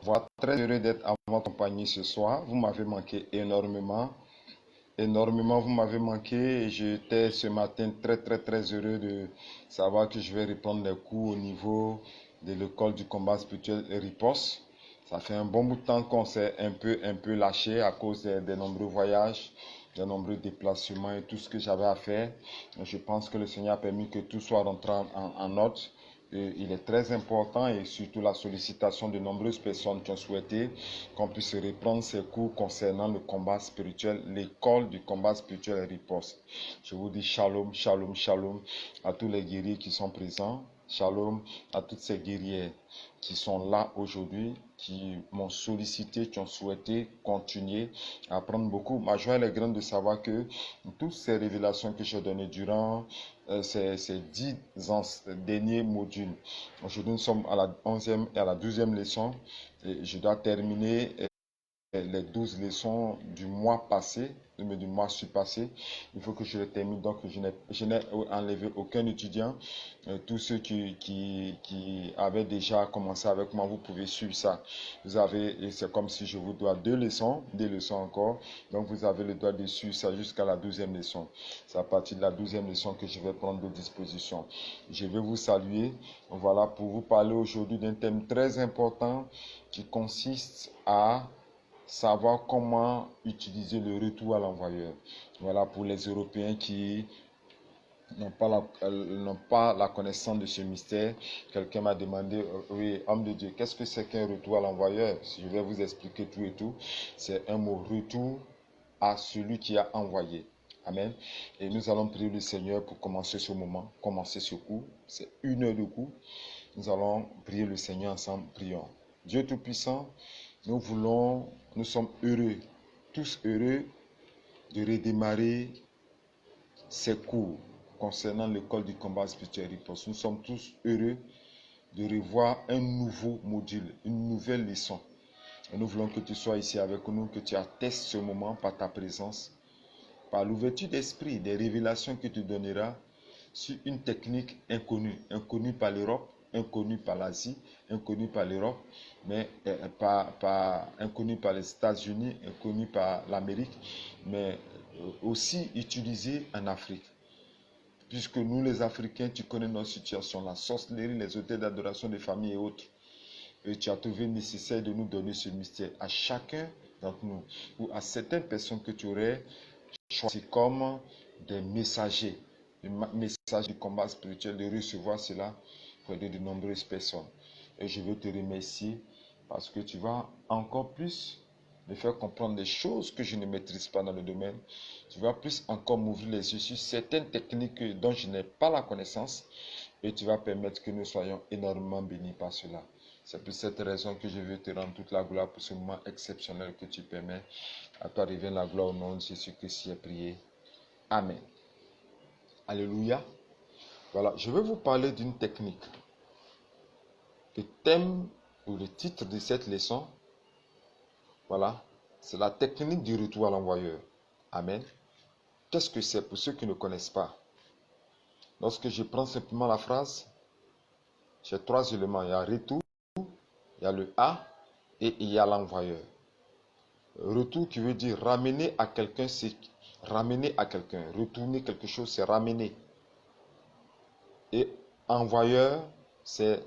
Voilà, très heureux d'être à votre compagnie ce soir. Vous m'avez manqué énormément. Énormément, vous m'avez manqué et j'étais ce matin très heureux de savoir que je vais reprendre les cours au niveau de l'école du combat spirituel Riposte. Ça fait un bon bout de temps qu'on s'est un peu lâché à cause des nombreux voyages, des nombreux déplacements et tout ce que j'avais à faire. Je pense que le Seigneur a permis que tout soit rentré en ordre. Et il est très important et surtout la sollicitation de nombreuses personnes qui ont souhaité qu'on puisse reprendre ces cours concernant le combat spirituel, l'école du combat spirituel Riposte. Je vous dis shalom, shalom, shalom à tous les guerriers qui sont présents. Shalom à toutes ces guerrières qui sont là aujourd'hui, qui m'ont sollicité, qui ont souhaité continuer à apprendre beaucoup. Ma joie est grande de savoir que toutes ces révélations que j'ai données durant ces 10 derniers modules. Aujourd'hui, nous sommes à la 11e et à la 12e leçon. Et je dois terminer les 12 leçons du mois passé, du mois surpassé. Il faut que je le termine. Donc, je n'ai enlevé aucun étudiant. Tous ceux qui avaient déjà commencé avec moi, vous pouvez suivre ça. Vous avez, c'est comme si je vous dois deux leçons encore. Donc, vous avez le droit de suivre ça jusqu'à la 12e leçon. C'est à partir de la 12e leçon que je vais prendre vos dispositions. Je vais vous saluer. Voilà, pour vous parler aujourd'hui d'un thème très important qui consiste à savoir comment utiliser le retour à l'envoyeur. Voilà pour les Européens qui n'ont pas la connaissance de ce mystère. Quelqu'un m'a demandé, oui, homme de Dieu, qu'est-ce que c'est qu'un retour à l'envoyeur? Je vais vous expliquer tout et tout. C'est un mot retour à celui qui a envoyé. Amen. Et nous allons prier le Seigneur pour commencer ce moment, commencer ce cours. C'est 1 heure de cours. Nous allons prier le Seigneur ensemble. Prions. Dieu Tout-Puissant, nous sommes heureux, tous heureux de redémarrer ces cours concernant l'école du combat spirituel Riposte. Nous sommes tous heureux de revoir un nouveau module, une nouvelle leçon. Et nous voulons que tu sois ici avec nous, que tu attestes ce moment par ta présence, par l'ouverture d'esprit, des révélations que tu donneras sur une technique inconnue par l'Europe, inconnue par l'Asie, inconnue par l'Europe, mais pas inconnue par les États-Unis, inconnue par l'Amérique, mais aussi utilisée en Afrique. Puisque nous, les Africains, tu connais notre situation, la sorcellerie, les hôtels d'adoration des familles et autres. Et tu as trouvé nécessaire de nous donner ce mystère à chacun d'entre nous, ou à certaines personnes que tu aurais choisi comme des messagers du combat spirituel, de recevoir cela pour aider de nombreuses personnes. Et je veux te remercier parce que tu vas encore plus me faire comprendre des choses que je ne maîtrise pas dans le domaine. Tu vas plus encore m'ouvrir les yeux sur certaines techniques dont je n'ai pas la connaissance et tu vas permettre que nous soyons énormément bénis par cela. C'est pour cette raison que je veux te rendre toute la gloire pour ce moment exceptionnel que tu permets. À toi revient la gloire au nom de Jésus-Christ qui est prié. Amen. Alléluia. Voilà, je vais vous parler d'une technique. Le thème ou le titre de cette leçon, voilà, c'est la technique du retour à l'envoyeur. Amen. Qu'est-ce que c'est pour ceux qui ne connaissent pas? Lorsque je prends simplement la phrase, j'ai 3 éléments. Il y a retour, il y a le A et il y a l'envoyeur. Retour qui veut dire ramener à quelqu'un, c'est ramener à quelqu'un. Retourner quelque chose, c'est ramener. Et envoyeur, c'est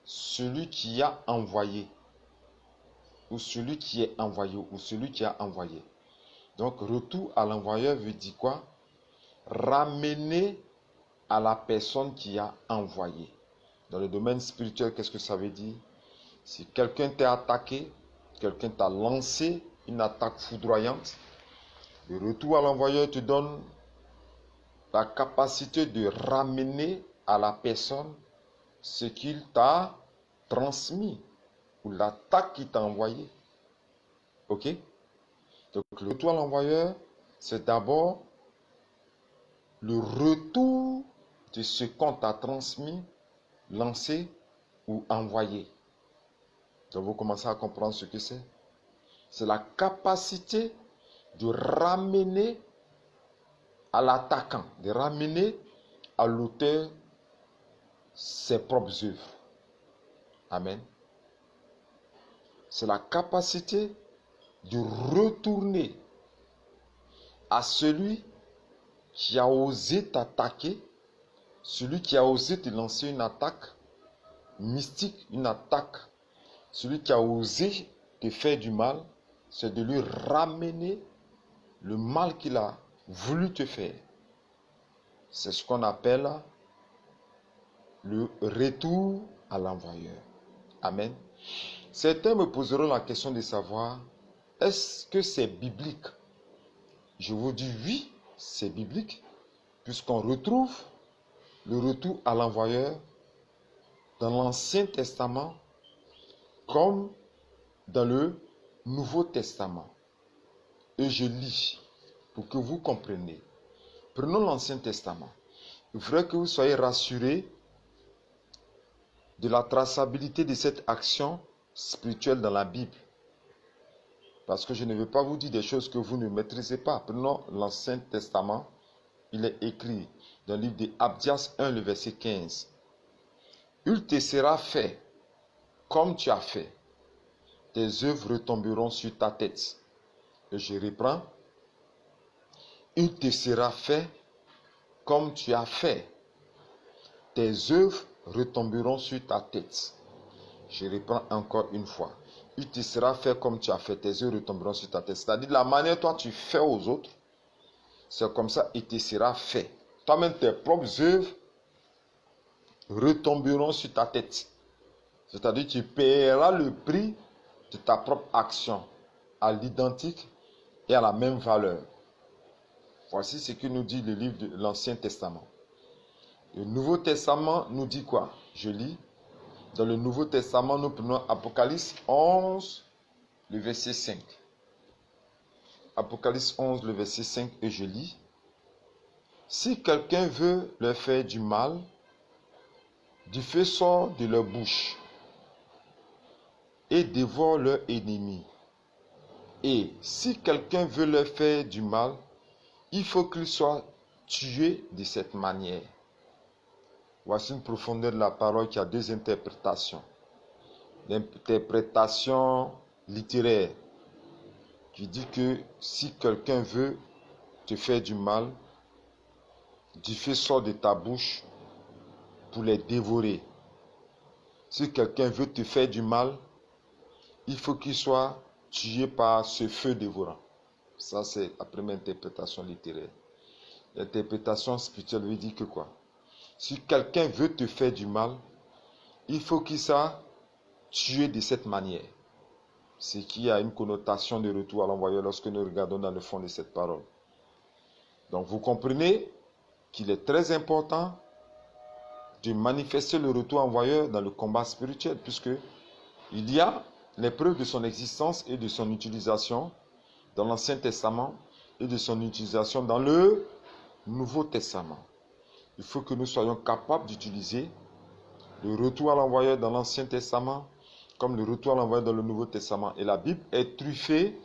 celui qui a envoyé. Ou celui qui est envoyé. Ou celui qui a envoyé. Donc, retour à l'envoyeur veut dire quoi? Ramener à la personne qui a envoyé. Dans le domaine spirituel, qu'est-ce que ça veut dire? Si quelqu'un t'a attaqué, quelqu'un t'a lancé une attaque foudroyante, le retour à l'envoyeur te donne la capacité de ramener à la personne ce qu'il t'a transmis ou l'attaque qu'il t'a envoyé. Ok? Donc le retour à l'envoyeur, c'est d'abord le retour de ce qu'on t'a transmis, lancé ou envoyé. Donc vous commencez à comprendre ce que c'est. C'est la capacité de ramener à l'attaquant, de ramener à l'auteur ses propres œuvres. Amen. c'est la capacité de retourner à celui qui a osé t'attaquer, celui qui a osé te lancer une attaque mystique, une attaque, celui qui a osé te faire du mal, c'est de lui ramener le mal qu'il a voulu te faire. C'est ce qu'on appelle le retour à l'envoyeur. Amen. Certains me poseront la question de savoir, est-ce que c'est biblique? Je vous dis oui, c'est biblique, puisqu'on retrouve le retour à l'envoyeur dans l'Ancien Testament comme dans le Nouveau Testament. Et je lis pour que vous compreniez. Prenons l'Ancien Testament. Il faudrait que vous soyez rassurés de la traçabilité de cette action spirituelle dans la Bible. Parce que je ne vais pas vous dire des choses que vous ne maîtrisez pas. Prenons l'Ancien Testament. Il est écrit dans le livre de Abdias 1, le verset 15. Il te sera fait comme tu as fait. Tes œuvres retomberont sur ta tête. Et je reprends. Il te sera fait comme tu as fait. Tes œuvres retomberont sur ta tête. Je reprends encore une fois. Il te sera fait comme tu as fait. Tes œuvres retomberont sur ta tête. C'est-à-dire, la manière dont tu fais aux autres, c'est comme ça, il te sera fait. Toi-même, tes propres œuvres retomberont sur ta tête. C'est-à-dire, tu paieras le prix de ta propre action à l'identique et à la même valeur. Voici ce que nous dit le livre de l'Ancien Testament. Le Nouveau Testament nous dit quoi? Je lis. Dans le Nouveau Testament, nous prenons Apocalypse 11, le verset 5. Apocalypse 11, le verset 5, et je lis. Si quelqu'un veut leur faire du mal, du feu sort de leur bouche et dévore leur ennemi. Et si quelqu'un veut leur faire du mal, il faut qu'il soit tué de cette manière. Voici une profondeur de la parole qui a deux interprétations. L'interprétation littéraire qui dit que si quelqu'un veut te faire du mal, du feu sort de ta bouche pour les dévorer. Si quelqu'un veut te faire du mal, il faut qu'il soit tué par ce feu dévorant. Ça, c'est la première interprétation littéraire. L'interprétation spirituelle veut dire que quoi? Si quelqu'un veut te faire du mal, il faut qu'il soit tué de cette manière. Ce qui a une connotation de retour à l'envoyeur lorsque nous regardons dans le fond de cette parole. Donc vous comprenez qu'il est très important de manifester le retour à l'envoyeur dans le combat spirituel, puisque il y a les preuves de son existence et de son utilisation dans l'Ancien Testament et de son utilisation dans le Nouveau Testament. Il faut que nous soyons capables d'utiliser le retour à l'envoyeur dans l'Ancien Testament comme le retour à l'envoyeur dans le Nouveau Testament. Et la Bible est truffée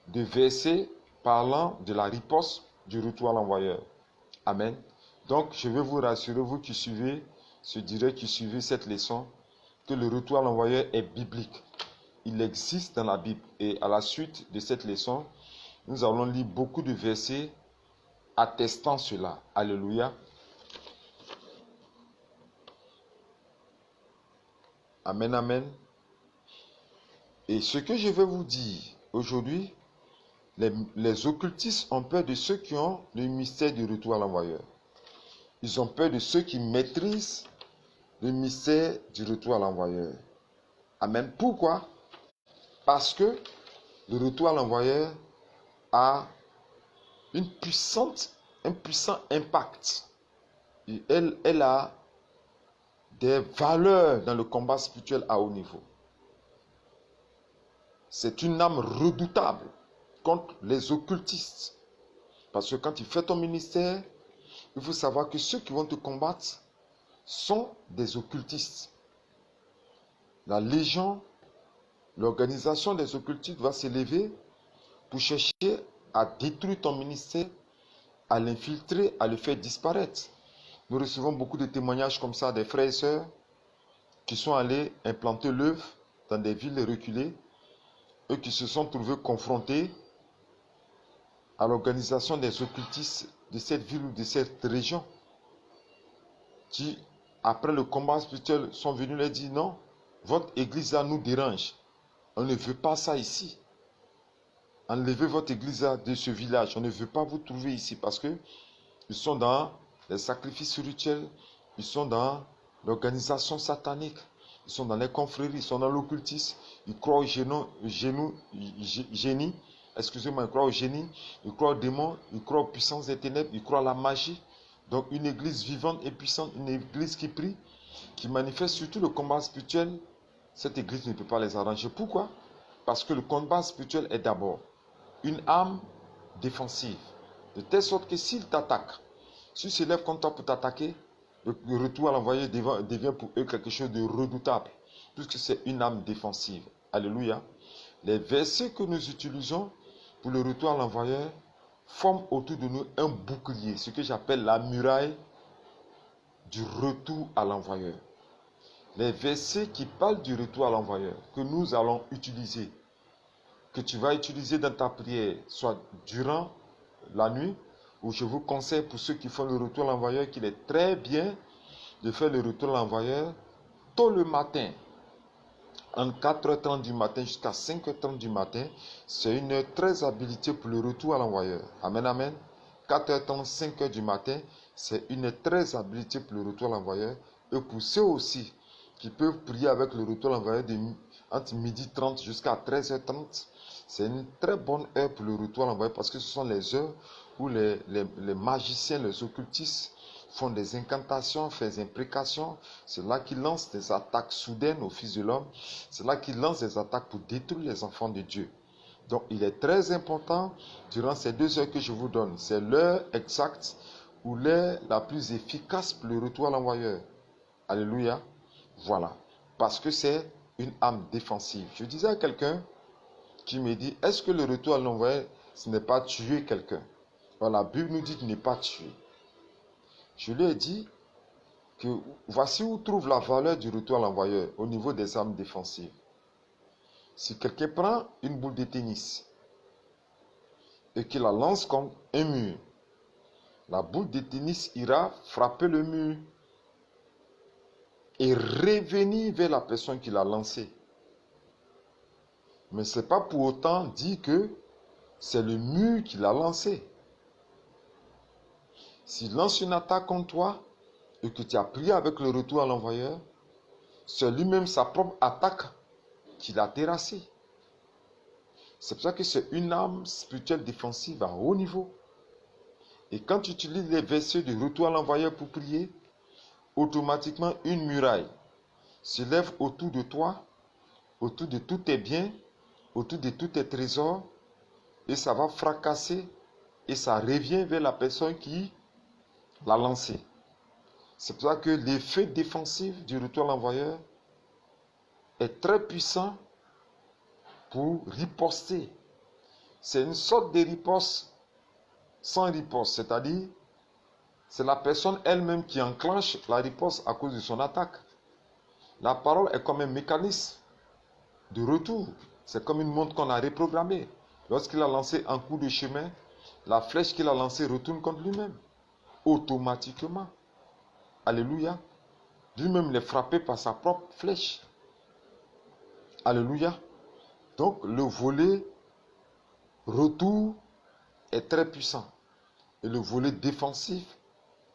de versets parlant de la riposte du retour à l'envoyeur. Amen. Donc, je vais vous rassurer, vous qui suivez ce direct, qui suivez cette leçon, que le retour à l'envoyeur est biblique. Il existe dans la Bible. Et à la suite de cette leçon, nous allons lire beaucoup de versets attestant cela. Alléluia. Amen, amen. Et ce que je vais vous dire aujourd'hui, les occultistes ont peur de ceux qui ont le mystère du retour à l'envoyeur. Ils ont peur de ceux qui maîtrisent le mystère du retour à l'envoyeur. Amen. Pourquoi? Parce que le retour à l'envoyeur a un puissant impact. Et elle a des valeurs dans le combat spirituel à haut niveau. C'est une âme redoutable contre les occultistes. Parce que quand tu fais ton ministère, il faut savoir que ceux qui vont te combattre sont des occultistes. La légion, l'organisation des occultistes va s'élever pour chercher à détruire ton ministère, à l'infiltrer, à le faire disparaître. Nous recevons beaucoup de témoignages comme ça des frères et sœurs qui sont allés implanter l'œuvre dans des villes reculées eux qui se sont trouvés confrontés à l'organisation des occultistes de cette ville ou de cette région, qui, après le combat spirituel, sont venus leur dire non, votre église là nous dérange. On ne veut pas ça ici. Enlevez votre église là de ce village. On ne veut pas vous trouver ici parce que ils sont dans les sacrifices rituels, ils sont dans l'organisation satanique, ils sont dans les confréries, ils sont dans l'occultisme, ils croient au génie, excusez-moi, ils croient au génie, ils croient aux démons, ils croient aux puissances des ténèbres, ils croient à la magie. Donc une église vivante et puissante, une église qui prie, qui manifeste surtout le combat spirituel, cette église ne peut pas les arranger. Pourquoi? Parce que le combat spirituel est d'abord une arme défensive. De telle sorte que s'il t'attaque, s'il se lève contre toi pour t'attaquer, le retour à l'envoyé devient pour eux quelque chose de redoutable, puisque c'est une arme défensive. Alléluia. Les versets que nous utilisons pour le retour à l'envoyeur forment autour de nous un bouclier, ce que j'appelle la muraille du retour à l'envoyeur. Les versets qui parlent du retour à l'envoyeur, que nous allons utiliser, que tu vas utiliser dans ta prière, soit durant la nuit, ou je vous conseille pour ceux qui font le retour à l'envoyeur qu'il est très bien de faire le retour à l'envoyeur tôt le matin, entre 4h30 du matin jusqu'à 5h30 du matin. C'est une heure très habilitée pour le retour à l'envoyeur. Amen, amen. 4h30, 5h du matin, c'est une heure très habilitée pour le retour à l'envoyeur. Et pour ceux aussi qui peuvent prier avec le retour à l'envoyeur entre 12h30 jusqu'à 13h30, c'est une très bonne heure pour le retour à l'envoyeur parce que ce sont les heures où les magiciens, les occultistes font des incantations, font des imprécations. C'est là qu'ils lancent des attaques soudaines au Fils de l'homme. C'est là qu'ils lancent des attaques pour détruire les enfants de Dieu. Donc il est très important, durant ces 2 heures que je vous donne, c'est l'heure exacte ou l'heure la plus efficace pour le retour à l'envoyeur. Alléluia. Voilà. Parce que c'est une arme défensive. Je disais à quelqu'un qui me dit, est-ce que le retour à l'envoyeur, ce n'est pas tuer quelqu'un? Alors, la Bible nous dit de ne pas tuer. Je lui ai dit que voici où trouve la valeur du retour à l'envoyeur au niveau des armes défensives. Si quelqu'un prend une boule de tennis et qu'il la lance contre un mur, la boule de tennis ira frapper le mur et revenir vers la personne qui l'a lancée. Mais ce n'est pas pour autant dire que c'est le mur qui l'a lancé. S'il lance une attaque contre toi et que tu as prié avec le retour à l'envoyeur, c'est lui-même sa propre attaque qui l'a terrassé. C'est pour ça que c'est une arme spirituelle défensive à haut niveau. Et quand tu utilises les versets de retour à l'envoyeur pour prier, automatiquement une muraille se lève autour de toi, autour de tous tes biens, autour de tous tes trésors, et ça va fracasser et ça revient vers la personne qui l'a lancé. C'est pour ça que l'effet défensif du retour à l'envoyeur est très puissant pour riposter. C'est une sorte de riposte sans riposte, c'est-à-dire c'est la personne elle-même qui enclenche la riposte à cause de son attaque. La parole est comme un mécanisme de retour. C'est comme une montre qu'on a reprogrammée. Lorsqu'il a lancé un coup de chemin, la flèche qu'il a lancée retourne contre lui-même. Automatiquement. Alléluia. Lui-même il est frappé par sa propre flèche. Alléluia. Donc le volet retour est très puissant. Et le volet défensif,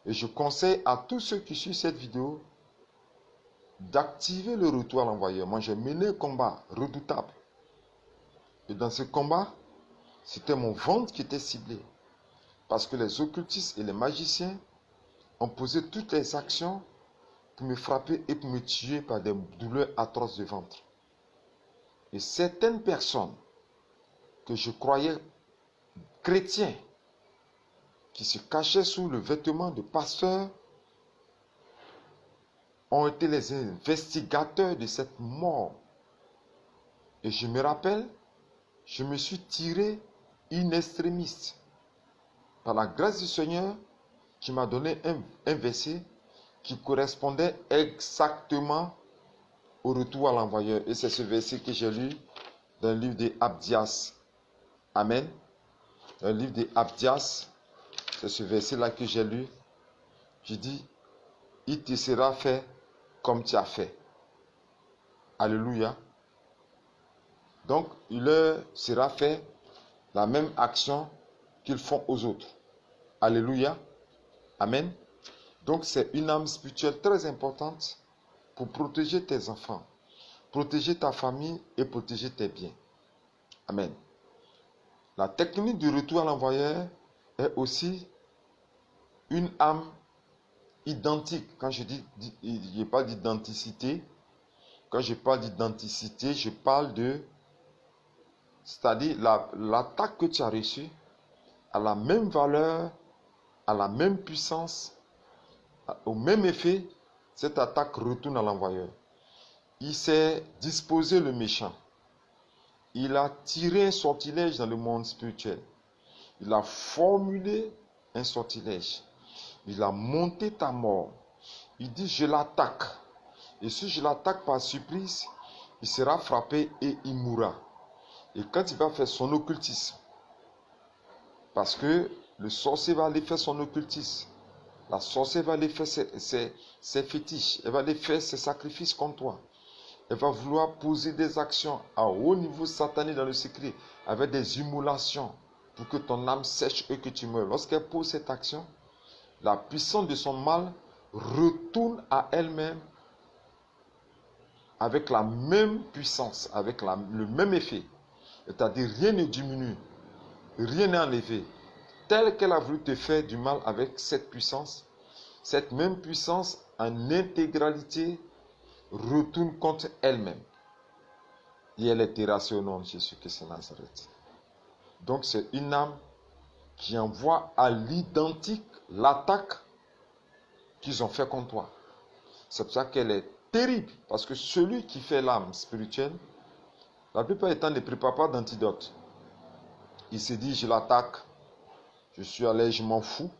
et je conseille à tous ceux qui suivent cette vidéo d'activer le retour à l'envoyeur. Moi j'ai mené un combat redoutable. Et dans ce combat, c'était mon ventre qui était ciblé. Parce que les occultistes et les magiciens ont posé toutes les actions pour me frapper et pour me tuer par des douleurs atroces de ventre. Et certaines personnes que je croyais chrétiens, qui se cachaient sous le vêtement de pasteur, ont été les investigateurs de cette mort. Et je me rappelle, je me suis tiré in extremis. Par la grâce du Seigneur, qui m'a donné un verset qui correspondait exactement au retour à l'envoyeur. Et c'est ce verset que j'ai lu dans le livre des Abdias. Amen. Dans le livre des Abdias, c'est ce verset-là que j'ai lu. Je dis, il te sera fait comme tu as fait. Alléluia. Donc, il leur sera fait la même action qu'ils font aux autres. Alléluia. Amen. Donc, c'est une âme spirituelle très importante pour protéger tes enfants, protéger ta famille et protéger tes biens. Amen. La technique du retour à l'envoyeur est aussi une âme identique. Quand je parle d'identicité, quand je parle d'identicité, je parle de, c'est-à-dire l'attaque que tu as reçue a la même valeur, a la même puissance, au même effet, cette attaque retourne à l'envoyeur. Il s'est disposé le méchant. Il a tiré un sortilège dans le monde spirituel. Il a formulé un sortilège. Il a monté ta mort. Il dit, je l'attaque. Et si je l'attaque par surprise, il sera frappé et il mourra. Et quand il va faire son occultisme, parce que le sorcier va aller faire son occultisme, la sorcière va aller faire ses fétiches, elle va aller faire ses sacrifices contre toi. Elle va vouloir poser des actions à haut niveau satané dans le secret, avec des immolations, pour que ton âme sèche et que tu meurs. Lorsqu'elle pose cette action, la puissance de son mal retourne à elle-même avec la même puissance, avec le même effet. C'est-à-dire, rien ne diminue, rien n'est enlevé. Tel qu'elle a voulu te faire du mal avec cette même puissance en intégralité retourne contre elle-même. Et elle est terrassée au nom de Jésus-Christ de Nazareth. Donc c'est une âme qui envoie à l'identique l'attaque qu'ils ont fait contre toi. C'est pour ça qu'elle est terrible. Parce que celui qui fait l'âme spirituelle, la plupart du temps ne prépare pas d'antidote. Il se dit, je l'attaque, je suis allé, je m'en fous.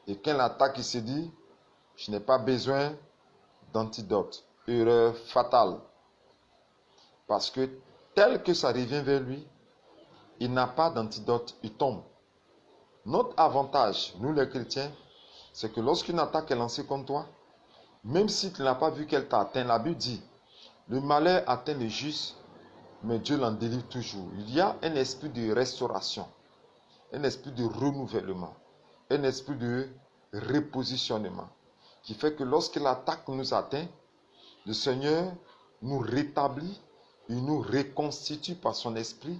Et quand l'attaque, il se dit, je n'ai pas besoin d'antidote. Erreur fatale. Parce que tel que ça revient vers lui, il n'a pas d'antidote, il tombe. Notre avantage, nous les chrétiens, c'est que lorsqu'une attaque est lancée contre toi, même si tu n'as pas vu qu'elle t'a atteint, la Bible dit, le malheur atteint le juste, mais Dieu l'en délivre toujours. Il y a un esprit de restauration, un esprit de renouvellement, un esprit de repositionnement, qui fait que lorsque l'attaque nous atteint, le Seigneur nous rétablit, il nous reconstitue par son esprit,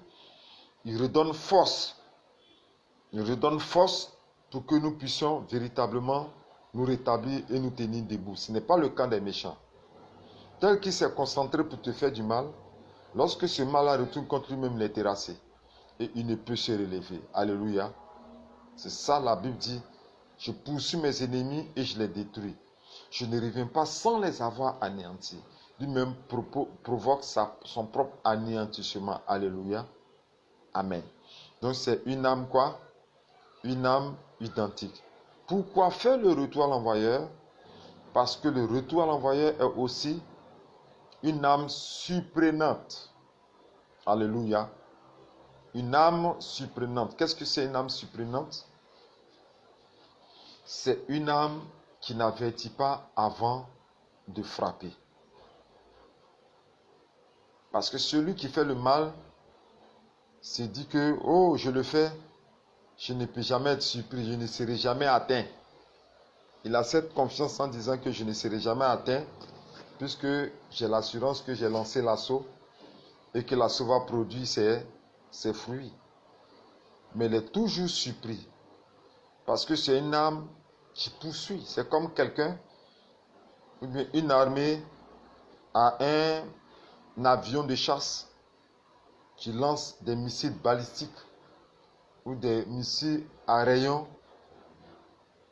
il redonne force. Il redonne force pour que nous puissions véritablement nous rétablir et nous tenir debout. Ce n'est pas le cas des méchants. Tel qu'il s'est concentré pour te faire du mal, lorsque ce mal-là retourne contre lui-même, il est terrassé. Et il ne peut se relever. Alléluia. C'est ça la Bible dit. Je poursuis mes ennemis et je les détruis. Je ne reviens pas sans les avoir anéantis. Lui-même provoque son propre anéantissement. Alléluia. Amen. Donc c'est une âme quoi? Une âme identique. Pourquoi faire le retour à l'envoyeur? Parce que le retour à l'envoyeur est aussi une âme surprenante. Alléluia. Une âme surprenante. Qu'est-ce que c'est une âme surprenante? C'est une âme qui n'avertit pas avant de frapper. Parce que celui qui fait le mal se dit que, oh, je le fais, je ne peux jamais être surpris, je ne serai jamais atteint. Il a cette confiance en disant que je ne serai jamais atteint, puisque j'ai l'assurance que j'ai lancé l'assaut et que l'assaut va produire ses fruits. Mais il est toujours surpris, parce que c'est une âme qui poursuit. C'est comme quelqu'un, une armée a un avion de chasse qui lance des missiles balistiques ou des missiles à rayon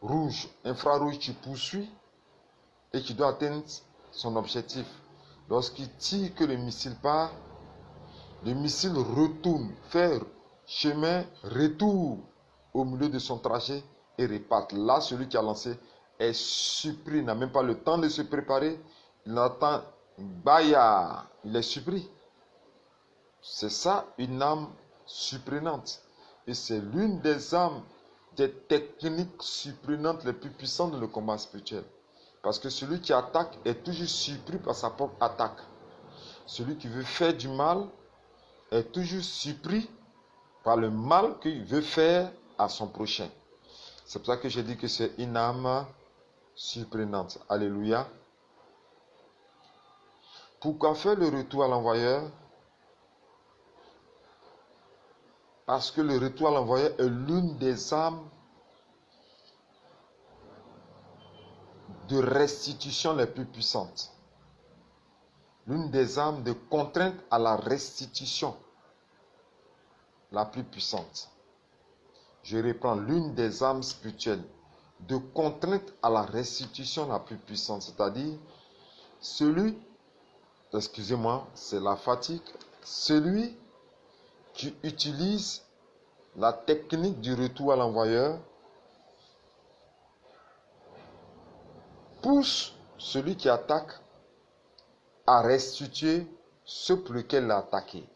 rouge, infrarouge, qui poursuit et qui doit atteindre son objectif. Lorsqu'il tire que le missile part, le missile retourne, fait chemin, retour au milieu de son trajet et repart. Là, celui qui a lancé est surpris, il n'a même pas le temps de se préparer. Il attend, baya, il est surpris. C'est ça une âme surprenante. Et c'est l'une des âmes, des techniques surprenantes les plus puissantes dans le combat spirituel. Parce que celui qui attaque est toujours surpris par sa propre attaque. Celui qui veut faire du mal est toujours surpris par le mal qu'il veut faire à son prochain. C'est pour ça que je dis que c'est une âme surprenante. Alléluia. Pourquoi faire le retour à l'envoyeur? Parce que le retour à l'envoyeur est l'une des âmes de restitution les plus puissantes. L'une des âmes de contrainte à la restitution la plus puissante. Je reprends, l'une des âmes spirituelles de contrainte à la restitution la plus puissante. C'est-à-dire, excusez-moi, c'est la fatigue, celui qui utilise la technique du retour à l'envoyeur pousse celui qui attaque à restituer ce pour lequel il a attaqué.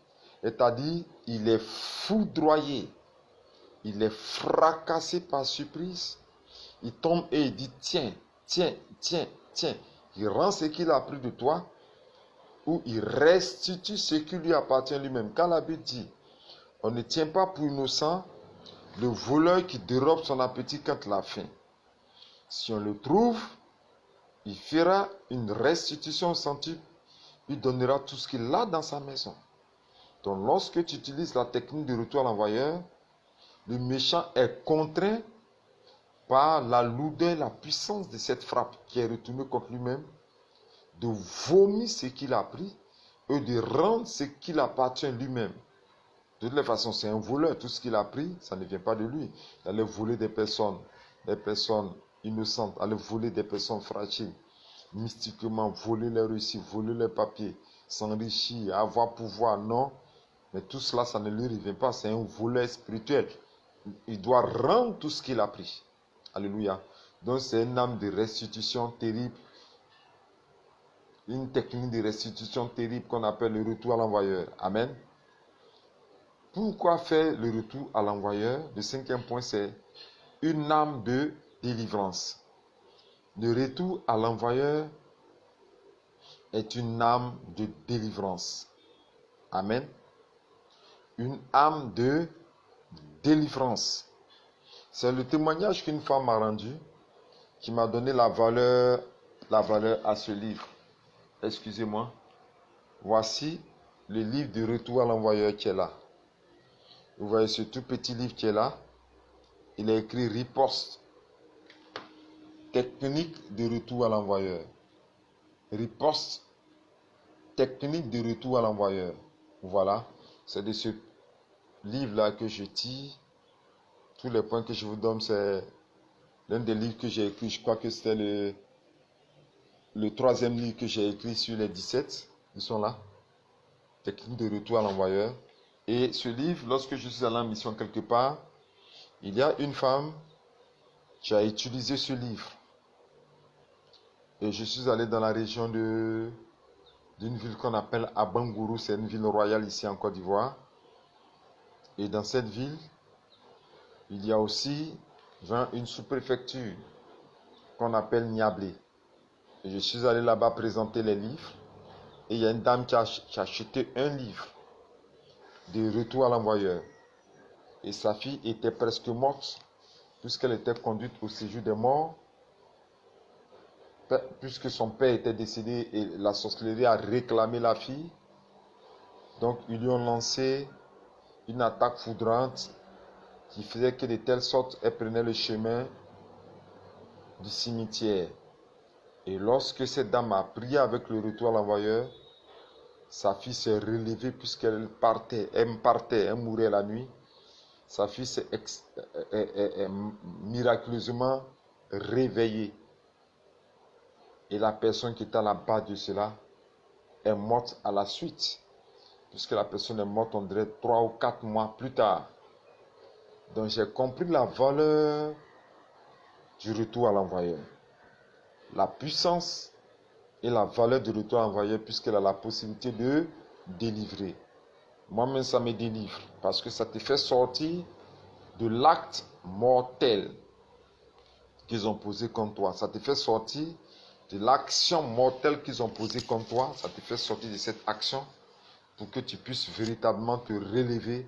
C'est-à-dire, il est foudroyé, il est fracassé par surprise, il tombe et il dit tiens, tiens, tiens, tiens. Il rend ce qu'il a pris de toi ou il restitue ce qui lui appartient lui-même. Quand la Bible dit on ne tient pas pour innocent le voleur qui dérobe son appétit quand il a faim. Si on le trouve, il fera une restitution au centuple, il donnera tout ce qu'il a dans sa maison. Donc lorsque tu utilises la technique de retour à l'envoyeur, le méchant est contraint par la lourdeur, la puissance de cette frappe qui est retournée contre lui-même, de vomir ce qu'il a pris et de rendre ce qu'il appartient lui-même. De toute façon, c'est un voleur. Tout ce qu'il a pris, ça ne vient pas de lui. Il allait voler des personnes innocentes, aller voler des personnes fragiles, mystiquement, voler les récits, voler les papiers, s'enrichir, avoir pouvoir, non. Mais tout cela, ça ne lui revient pas. C'est un voleur spirituel. Il doit rendre tout ce qu'il a pris. Alléluia. Donc c'est une âme de restitution terrible. Une technique de restitution terrible qu'on appelle le retour à l'envoyeur. Amen. Pourquoi faire le retour à l'envoyeur? Le cinquième point, c'est une âme de délivrance. Le retour à l'envoyeur est une âme de délivrance. Amen. Une âme de délivrance. C'est le témoignage qu'une femme m'a rendu qui m'a donné la valeur à ce livre. Excusez-moi. Voici le livre de retour à l'envoyeur qui est là. Vous voyez ce tout petit livre qui est là. Il est écrit riposte. Technique de retour à l'envoyeur. Riposte. Technique de retour à l'envoyeur. Voilà. C'est de ce livre-là que je tire. Tous les points que je vous donne, c'est l'un des livres que j'ai écrit. Je crois que c'était le troisième livre que j'ai écrit sur les 17. Ils sont là. Technique de retour à l'envoyeur. Et ce livre, lorsque je suis allé en mission quelque part, il y a une femme qui a utilisé ce livre. Et je suis allé dans la région d'une ville qu'on appelle Abangourou. C'est une ville royale ici en Côte d'Ivoire. Et dans cette ville, il y a aussi une sous-préfecture qu'on appelle Niablé. Et je suis allé là-bas présenter les livres. Et il y a une dame qui a acheté un livre de retour à l'envoyeur. Et sa fille était presque morte, puisqu'elle était conduite au séjour des morts, puisque son père était décédé et la sorcellerie a réclamé la fille. Donc ils lui ont lancé une attaque foudroyante qui faisait que de telle sorte elle prenait le chemin du cimetière. Et lorsque cette dame a prié avec le retour à l'envoyeur, sa fille s'est relevée puisqu'elle partait, elle mourait la nuit. Sa fille s'est miraculeusement réveillée. Et la personne qui est à la base de cela est morte à la suite. Puisque la personne est morte, on dirait 3 ou 4 mois plus tard. Donc j'ai compris la valeur du retour à l'envoyeur. La puissance et la valeur du retour à l'envoyeur puisqu'elle a la possibilité de délivrer. Moi-même, ça me délivre parce que ça te fait sortir de l'acte mortel qu'ils ont posé contre toi. Ça te fait sortir de l'action mortelle qu'ils ont posée contre toi. Ça te fait sortir de cette action pour que tu puisses véritablement te relever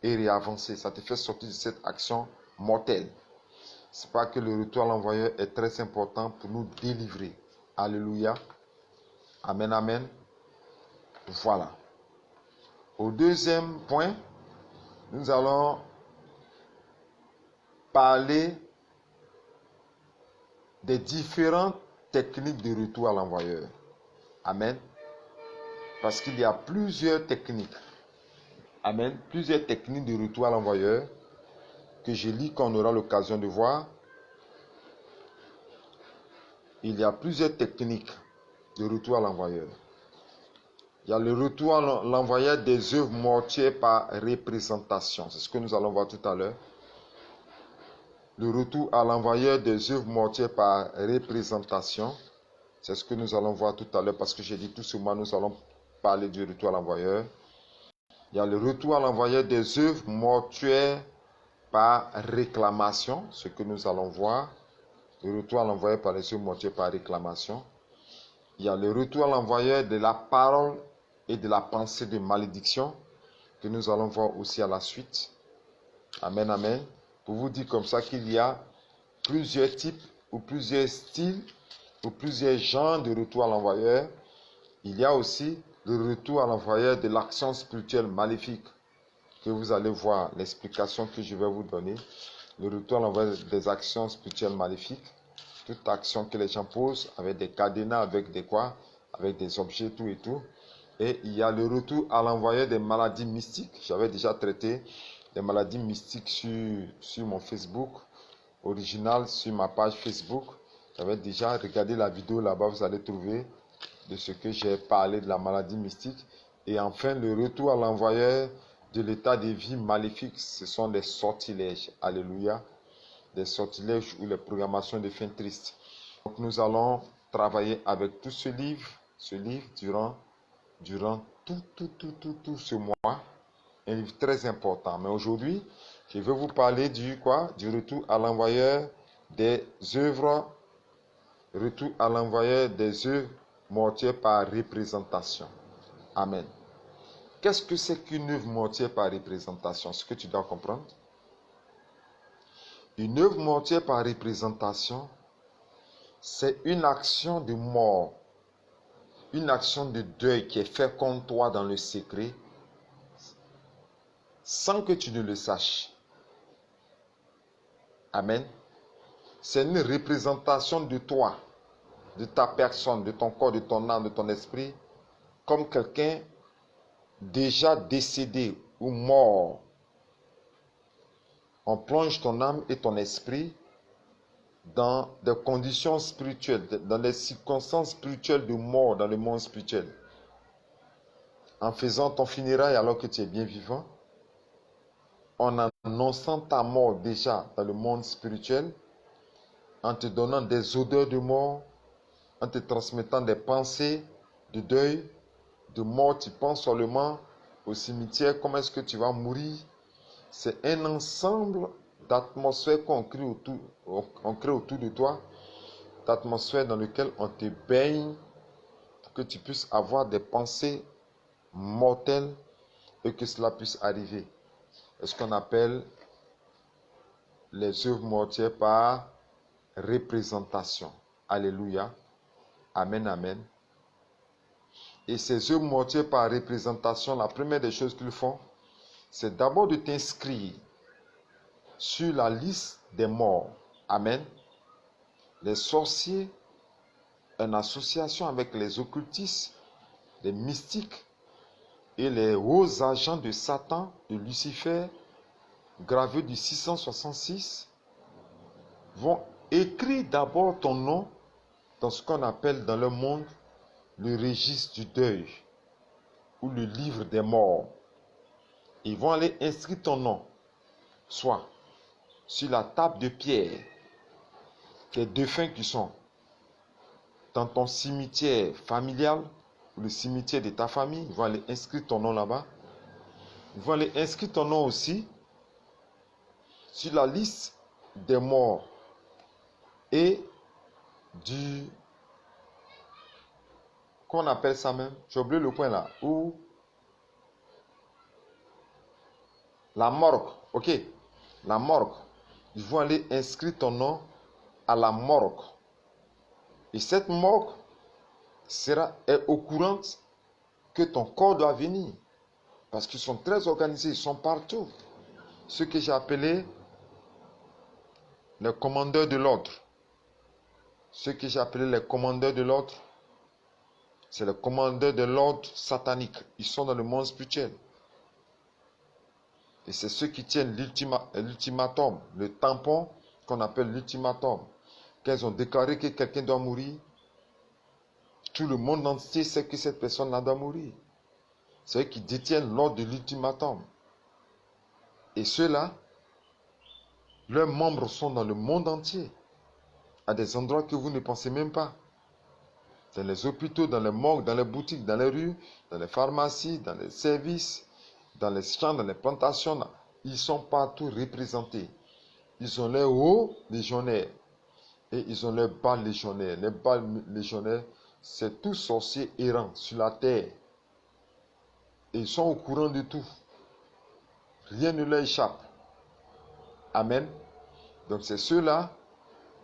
et réavancer. Ça te fait sortir de cette action mortelle. C'est pas que le retour à l'envoyeur est très important pour nous délivrer. Alléluia. Amen, amen. Voilà. Au deuxième point, nous allons parler des différentes techniques de retour à l'envoyeur. Amen. Parce qu'il y a plusieurs techniques. Amen. Plusieurs techniques de retour à l'envoyeur que je lis qu'on aura l'occasion de voir. Il y a plusieurs techniques de retour à l'envoyeur. Il y a le retour à l'envoyeur des œuvres mortières par représentation. C'est ce que nous allons voir tout à l'heure. Le retour à l'envoyeur des œuvres mortières par représentation. C'est ce que nous allons voir tout à l'heure parce que j'ai dit tout ce mois, nous allons parler du retour à l'envoyeur. Il y a le retour à l'envoyeur des œuvres mortuaires par réclamation, ce que nous allons voir. Le retour à l'envoyeur par les œuvres mortuaires par réclamation. Il y a le retour à l'envoyeur de la parole et de la pensée de malédiction, que nous allons voir aussi à la suite. Amen, amen. Pour vous dire comme ça qu'il y a plusieurs types ou plusieurs styles ou plusieurs genres de retour à l'envoyeur. Il y a aussi le retour à l'envoyeur de l'action spirituelle maléfique, que vous allez voir l'explication que je vais vous donner. Le retour à l'envoyeur des actions spirituelles maléfiques. Toute action que les gens posent avec des cadenas, avec des quoi, avec des objets, tout et tout. Et il y a le retour à l'envoyeur des maladies mystiques. J'avais déjà traité des maladies mystiques sur mon Facebook original, sur ma page Facebook. J'avais déjà regardé la vidéo là-bas, vous allez trouver de ce que j'ai parlé de la maladie mystique. Et enfin, le retour à l'envoyeur de l'état de vie maléfique, ce sont des sortilèges. Alléluia. Des sortilèges ou les programmations de fin triste. Donc nous allons travailler avec tout ce livre durant tout ce mois. Un livre très important. Mais aujourd'hui, je vais vous parler du retour à l'envoyeur des œuvres, retour à l'envoyeur des œuvres mortières par représentation. Amen. Qu'est-ce que c'est qu'une œuvre mortière par représentation? Ce que tu dois comprendre. Une œuvre mortière par représentation, c'est une action de mort, une action de deuil qui est faite contre toi dans le secret, sans que tu ne le saches. Amen. C'est une représentation de toi, de ta personne, de ton corps, de ton âme, de ton esprit, comme quelqu'un déjà décédé ou mort. On plonge ton âme et ton esprit dans des conditions spirituelles, dans des circonstances spirituelles de mort dans le monde spirituel. En faisant ton funérail alors que tu es bien vivant, en annonçant ta mort déjà dans le monde spirituel, en te donnant des odeurs de mort, en te transmettant des pensées de deuil, de mort. Tu penses seulement au cimetière, comment est-ce que tu vas mourir. C'est un ensemble d'atmosphères qu'on crée autour de toi, d'atmosphères dans lesquelles on te baigne pour que tu puisses avoir des pensées mortelles et que cela puisse arriver. C'est ce qu'on appelle les œuvres mortières par représentation. Alléluia. Amen, amen. Et ces œuvres mortières par représentation, la première des choses qu'ils font, c'est d'abord de t'inscrire sur la liste des morts. Amen. Les sorciers, en association avec les occultistes, les mystiques et les hauts agents de Satan, de Lucifer, gravés du 666, vont écrire d'abord ton nom dans ce qu'on appelle dans le monde le registre du deuil ou le livre des morts. Ils vont aller inscrire ton nom, soit sur la table de pierre des défunts qui sont dans ton cimetière familial ou le cimetière de ta famille. Ils vont aller inscrire ton nom là-bas. Ils vont aller inscrire ton nom aussi sur la liste des morts et du... Qu'on appelle ça même? J'ai oublié le point là. Ou la morgue. Ok. La morgue. Ils vont aller inscrire ton nom à la morgue. Et cette morgue est au courant que ton corps doit venir. Parce qu'ils sont très organisés. Ils sont partout. Ce que j'ai appelé les commandeurs de l'ordre. Ce que j'ai appelé les commandeurs de l'ordre, c'est les commandeurs de l'ordre satanique. Ils sont dans le monde spirituel. Et c'est ceux qui tiennent l'ultimatum, le tampon qu'on appelle l'ultimatum. Quand ils ont déclaré que quelqu'un doit mourir, tout le monde entier sait que cette personne-là doit mourir. C'est eux qui détiennent l'ordre de l'ultimatum. Et ceux-là, leurs membres sont dans le monde entier, à des endroits que vous ne pensez même pas. Dans les hôpitaux, dans les morgues, dans les boutiques, dans les rues, dans les pharmacies, dans les services, dans les champs, dans les plantations. Ils sont partout représentés. Ils ont leurs hauts légionnaires et ils ont leurs bas légionnaires. Les bas légionnaires, c'est tous sorciers errants sur la terre. Et ils sont au courant de tout. Rien ne leur échappe. Amen. Donc c'est ceux-là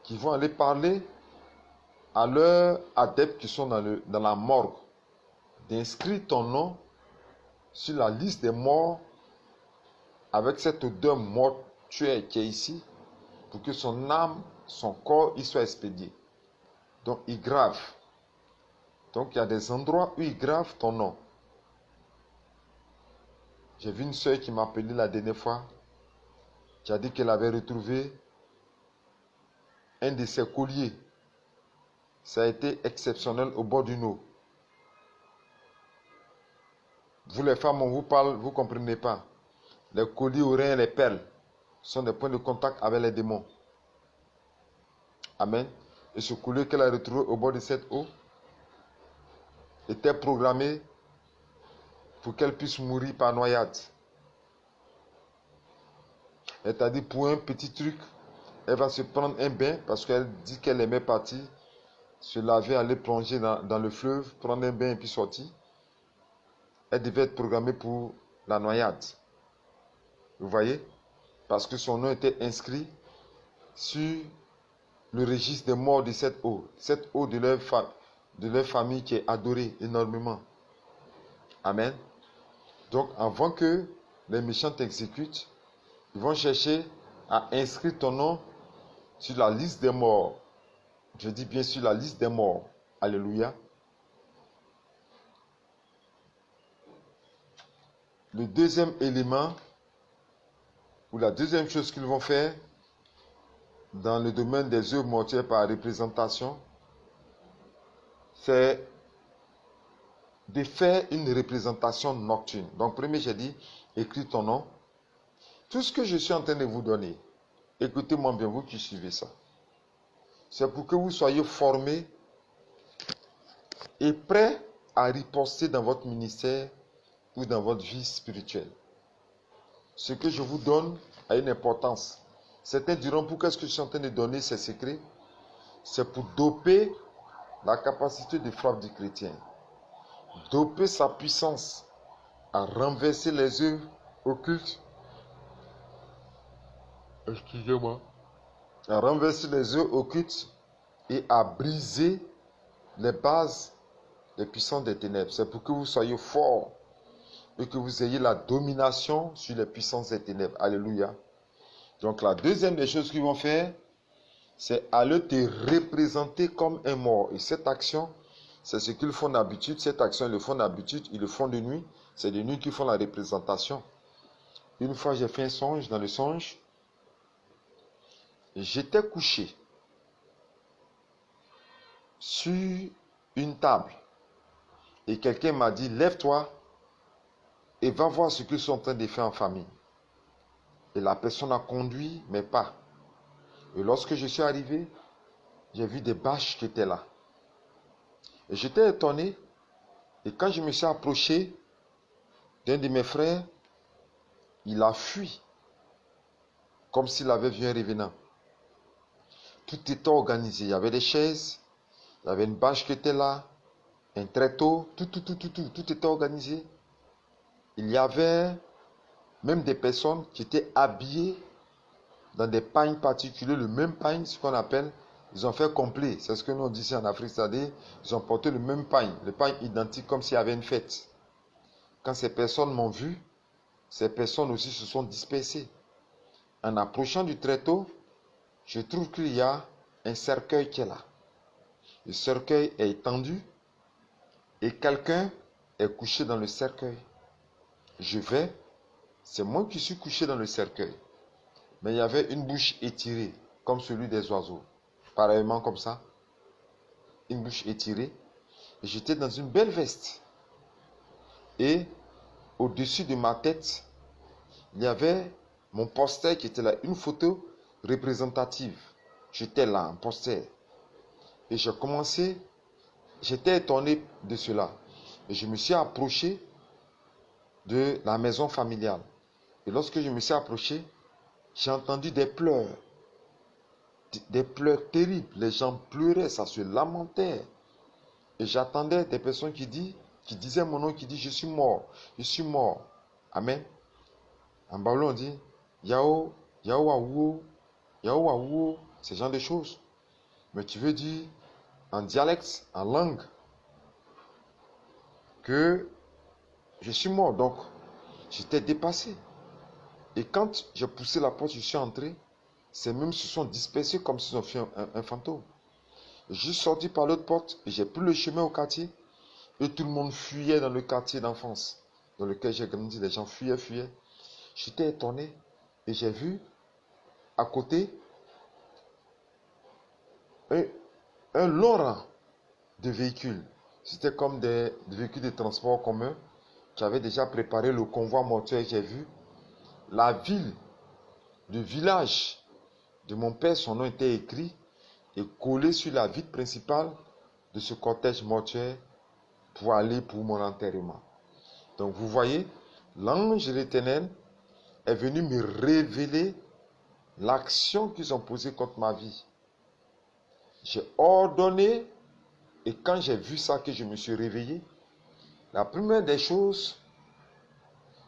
qui vont aller parler à leurs adeptes qui sont dans la morgue, d'inscrire ton nom sur la liste des morts avec cette odeur mortuaire qui est ici, pour que son âme, son corps, il soit expédié. Donc il grave. Donc il y a des endroits où il grave ton nom. J'ai vu une soeur qui m'a appelé la dernière fois, qui a dit qu'elle avait retrouvé un de ses colliers. Ça a été exceptionnel au bord d'une eau. Vous les femmes, on vous parle, vous ne comprenez pas. Les colliers aux reins et les perles sont des points de contact avec les démons. Amen. Et ce collier qu'elle a retrouvé au bord de cette eau était programmé pour qu'elle puisse mourir par noyade. Elle t'a dit pour un petit truc, elle va se prendre un bain parce qu'elle dit qu'elle aimait partir, se laver, aller plonger dans le fleuve, prendre un bain et puis sortir. Elle devait être programmée pour la noyade. Vous voyez? Parce que son nom était inscrit sur le registre des morts de cette eau. Cette eau de leur famille qui est adorée énormément. Amen. Donc avant que les méchants t'exécutent, ils vont chercher à inscrire ton nom sur la liste des morts. Je dis bien sur la liste des morts. Alléluia. Le deuxième élément, ou la deuxième chose qu'ils vont faire dans le domaine des œuvres mortuaires par représentation, c'est de faire une représentation nocturne. Donc, premier, j'ai dit, écris ton nom. Tout ce que je suis en train de vous donner, écoutez-moi bien, vous qui suivez ça. C'est pour que vous soyez formés et prêts à riposter dans votre ministère ou dans votre vie spirituelle. Ce que je vous donne a une importance. Certains diront, pourquoi est-ce que je suis en train de donner ces secrets? C'est pour doper la capacité de frappe du chrétien. Doper sa puissance à renverser les œuvres occultes. Excusez-moi. À renverser les œuvres occultes et à briser les bases des puissances des ténèbres. C'est pour que vous soyez forts et que vous ayez la domination sur les puissances des ténèbres. Alléluia. Donc la deuxième des choses qu'ils vont faire, c'est aller te représenter comme un mort. Et cette action, c'est ce qu'ils font d'habitude. Cette action, ils le font d'habitude, ils le font de nuit. C'est de nuit qu'ils font la représentation. Une fois, j'ai fait un songe. Dans le songe, j'étais couché sur une table. Et quelqu'un m'a dit, lève-toi et va voir ce qu'ils sont en train de faire en famille. Et la personne a conduit mes pas. Et lorsque je suis arrivé, j'ai vu des bâches qui étaient là. Et j'étais étonné. Et quand je me suis approché d'un de mes frères, Il a fui, comme s'il avait vu un revenant. Tout était organisé. Il y avait des chaises, il y avait une bâche qui était là, un tréteau, tout était organisé. Il y avait même des personnes qui étaient habillées dans des pagnes particuliers, le même pagne, ce qu'on appelle, ils ont fait complet. C'est ce que nous on dit ici en Afrique, c'est-à-dire, ils ont porté le même pagne, le pagne identique comme s'il y avait une fête. Quand ces personnes m'ont vu, ces personnes aussi se sont dispersées. En approchant du tréteau, je trouve qu'il y a un cercueil qui est là. Le cercueil est étendu et quelqu'un est couché dans le cercueil. Je vais, c'est moi qui suis couché dans le cercueil. Mais il y avait une bouche étirée, comme celui des oiseaux. Pareillement comme ça. Une bouche étirée. Et j'étais dans une belle veste. Et au-dessus de ma tête, il y avait mon poster qui était là. Une photo représentative. J'étais là, un poster. Et j'ai commencé, j'étais étonné de cela. Et je me suis approché de la maison familiale. Et lorsque je me suis approché, j'ai entendu des pleurs terribles. Les gens pleuraient, ça se lamentait. Et j'attendais des personnes qui disaient mon nom, qui disent je suis mort, je suis mort. Amen. En Babylone, on dit Yao, Yao Aouo, Yao Aouo, ce genre de choses. Mais tu veux dire en dialecte, en langue, que je suis mort. Donc, j'étais dépassé. Et quand j'ai poussé la porte, je suis entré. Ces mêmes se sont dispersés comme s'ils ont fait un fantôme. Je suis sorti par l'autre porte et j'ai pris le chemin au quartier. Et tout le monde fuyait dans le quartier d'enfance dans lequel j'ai grandi. Les gens fuyaient. J'étais étonné et j'ai vu à côté un long rang de véhicules. C'était comme des véhicules de transport commun qui avaient déjà préparé le convoi mortuaire. J'ai vu la ville, le village de mon père, son nom était écrit et collé sur la vitre principale de ce cortège mortuaire pour aller pour mon enterrement. Donc vous voyez, l'ange de l'Éternel est venu me révéler l'action qu'ils ont posée contre ma vie. J'ai ordonné et quand j'ai vu ça que je me suis réveillé, la première des choses,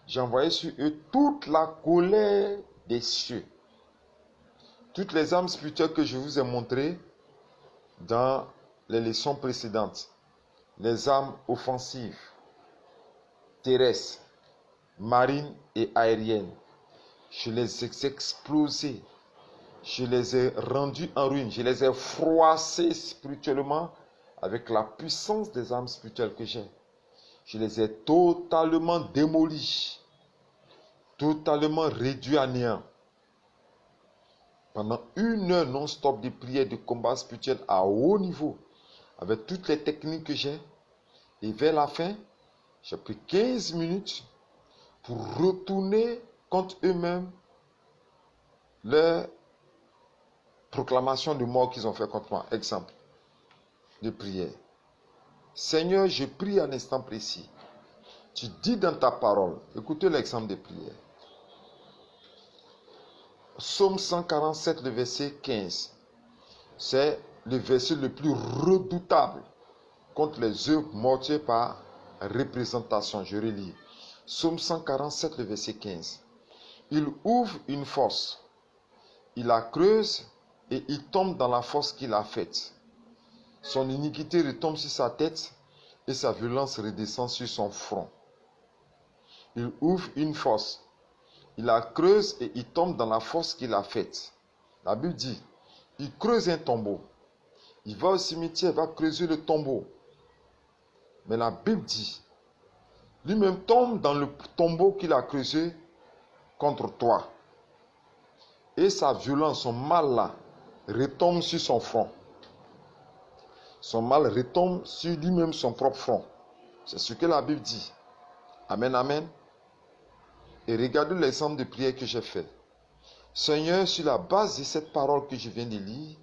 j'ai envoyé sur eux toute la colère des cieux. Toutes les âmes spirituelles que je vous ai montrées dans les leçons précédentes, les âmes offensives, terrestres, marines et aériennes, je les ai explosées, je les ai rendues en ruine, je les ai froissées spirituellement avec la puissance des âmes spirituelles que j'ai. Je les ai totalement démolies, totalement réduits à néant. Pendant 1 heure non-stop de prière, de combat spirituel à haut niveau, avec toutes les techniques que j'ai. Et vers la fin, j'ai pris 15 minutes pour retourner contre eux-mêmes leur proclamation de mort qu'ils ont fait contre moi. Exemple de prière. Seigneur, je prie à un instant précis. Tu dis dans ta parole, écoutez l'exemple de prière. Psaume 147, le verset 15. C'est le verset le plus redoutable contre les œuvres mortières par représentation. Je relis. Psaume 147, le verset 15. Il ouvre une fosse, il la creuse et il tombe dans la fosse qu'il a faite. Son iniquité retombe sur sa tête et sa violence redescend sur son front. Il ouvre une fosse, il la creuse et il tombe dans la fosse qu'il a faite. La Bible dit, il creuse un tombeau. Il va au cimetière, il va creuser le tombeau. Mais la Bible dit, lui-même tombe dans le tombeau qu'il a creusé contre toi. Et sa violence, son mal là, retombe sur son front. Son mal retombe sur lui-même son propre front. C'est ce que la Bible dit. Amen, amen. Et regardez l'exemple de prière que j'ai fait. Seigneur, sur la base de cette parole que je viens de lire,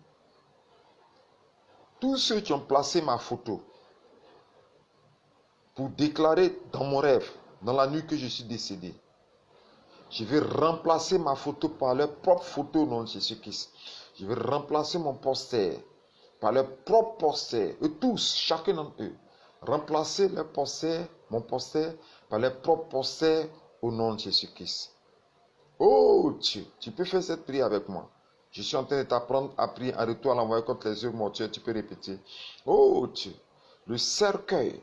tous ceux qui ont placé ma photo pour déclarer dans mon rêve, dans la nuit que je suis décédé, Je vais remplacer ma photo par leur propre photo au nom de Jésus-Christ. Je vais remplacer mon poster par leur propre poster. Eux tous, chacun d'entre eux. Remplacer leur poster, mon poster, par leur propre poster au nom de Jésus-Christ. Oh Dieu, tu peux faire cette prière avec moi. Je suis en train de t'apprendre à prier en retour à l'envoyer contre les œuvres mortuaires. Tu peux répéter. Oh Dieu, le cercueil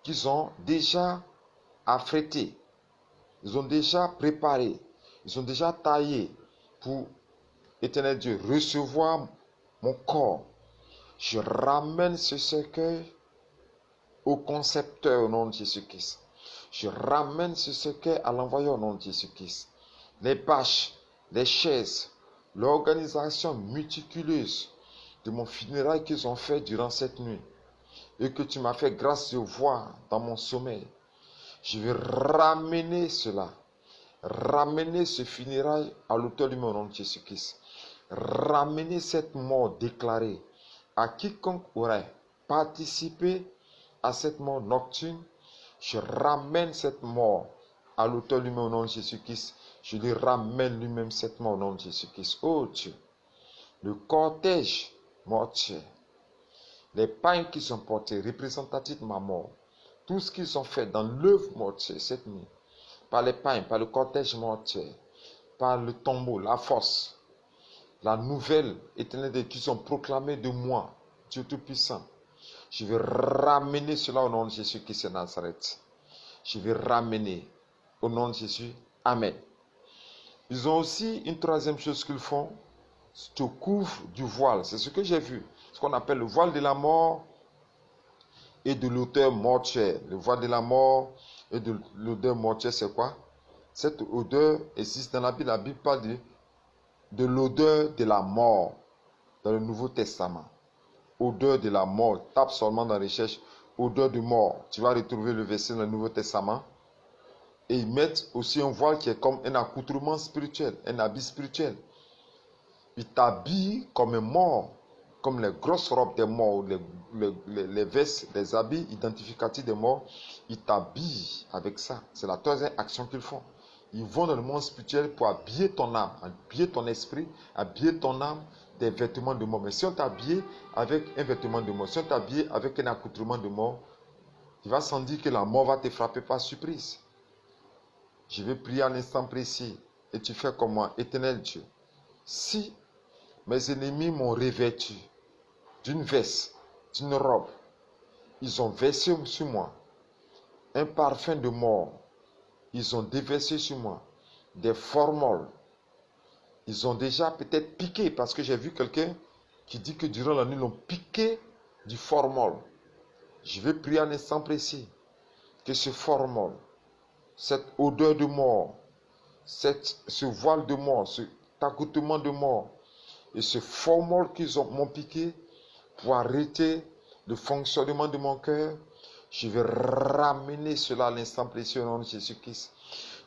qu'ils ont déjà affrété, ils ont déjà préparé, ils ont déjà taillé pour, éternel Dieu, recevoir mon corps. Je ramène ce cercueil au concepteur au nom de Jésus-Christ. Je ramène ce cercueil à l'envoyeur au nom de Jésus-Christ. Les bâches, les chaises, l'organisation méticuleuse de mon funérail qu'ils ont fait durant cette nuit et que tu m'as fait grâce de voir dans mon sommeil. Je vais ramener cela, ramener ce funérail à l'auteur du nom de Jésus-Christ. Ramener cette mort déclarée à quiconque aurait participé à cette mort nocturne. Je ramène cette mort à l'auteur lui-même au nom de Jésus-Christ. Je lui ramène lui-même cette mort au nom de Jésus-Christ. Oh Dieu, le cortège mortier, les pains qu'ils ont portés, représentatifs de ma mort, tout ce qu'ils ont fait dans l'œuvre mortière cette nuit, par les pains, par le cortège mortier, par le tombeau, la fosse, la nouvelle éternelle qu'ils ont proclamée de moi, Dieu Tout-Puissant. Je vais ramener cela au nom de Jésus-Christ de Nazareth. Je vais ramener au nom de Jésus. Amen. Ils ont aussi une troisième chose qu'ils font, te couvre du voile. C'est ce que j'ai vu. Ce qu'on appelle le voile de la mort et de l'odeur mortuaire. Le voile de la mort et de l'odeur mortuaire, c'est quoi? Cette odeur existe dans la Bible. La Bible parle de l'odeur de la mort dans le Nouveau Testament. Odeur de la mort. Tape seulement dans la recherche odeur de mort. Tu vas retrouver le verset dans le Nouveau Testament. Et ils mettent aussi un voile qui est comme un accoutrement spirituel, un habit spirituel. Ils t'habillent comme un mort, comme les grosses robes des morts, les vestes, les habits identificatifs des morts. Ils t'habillent avec ça. C'est la troisième action qu'ils font. Ils vont dans le monde spirituel pour habiller ton âme, habiller ton esprit, habiller ton âme des vêtements de mort. Mais si on t'habille avec un vêtement de mort, si on t'habille avec un accoutrement de mort, il va sans dire que la mort va te frapper par surprise. Je vais prier à l'instant précis et tu fais comme moi, éternel Dieu. Si mes ennemis m'ont revêtu d'une veste, d'une robe, ils ont versé sur moi un parfum de mort, ils ont déversé sur moi des formules, ils ont déjà peut-être piqué, parce que j'ai vu quelqu'un qui dit que durant la nuit, ils ont piqué du formol. Je vais prier à l'instant précis que ce formol, cette odeur de mort, ce voile de mort, cet accoutrement de mort et ce formol qu'ils m'ont piqué pour arrêter le fonctionnement de mon cœur, je vais ramener cela à l'instant précis au nom de Jésus-Christ.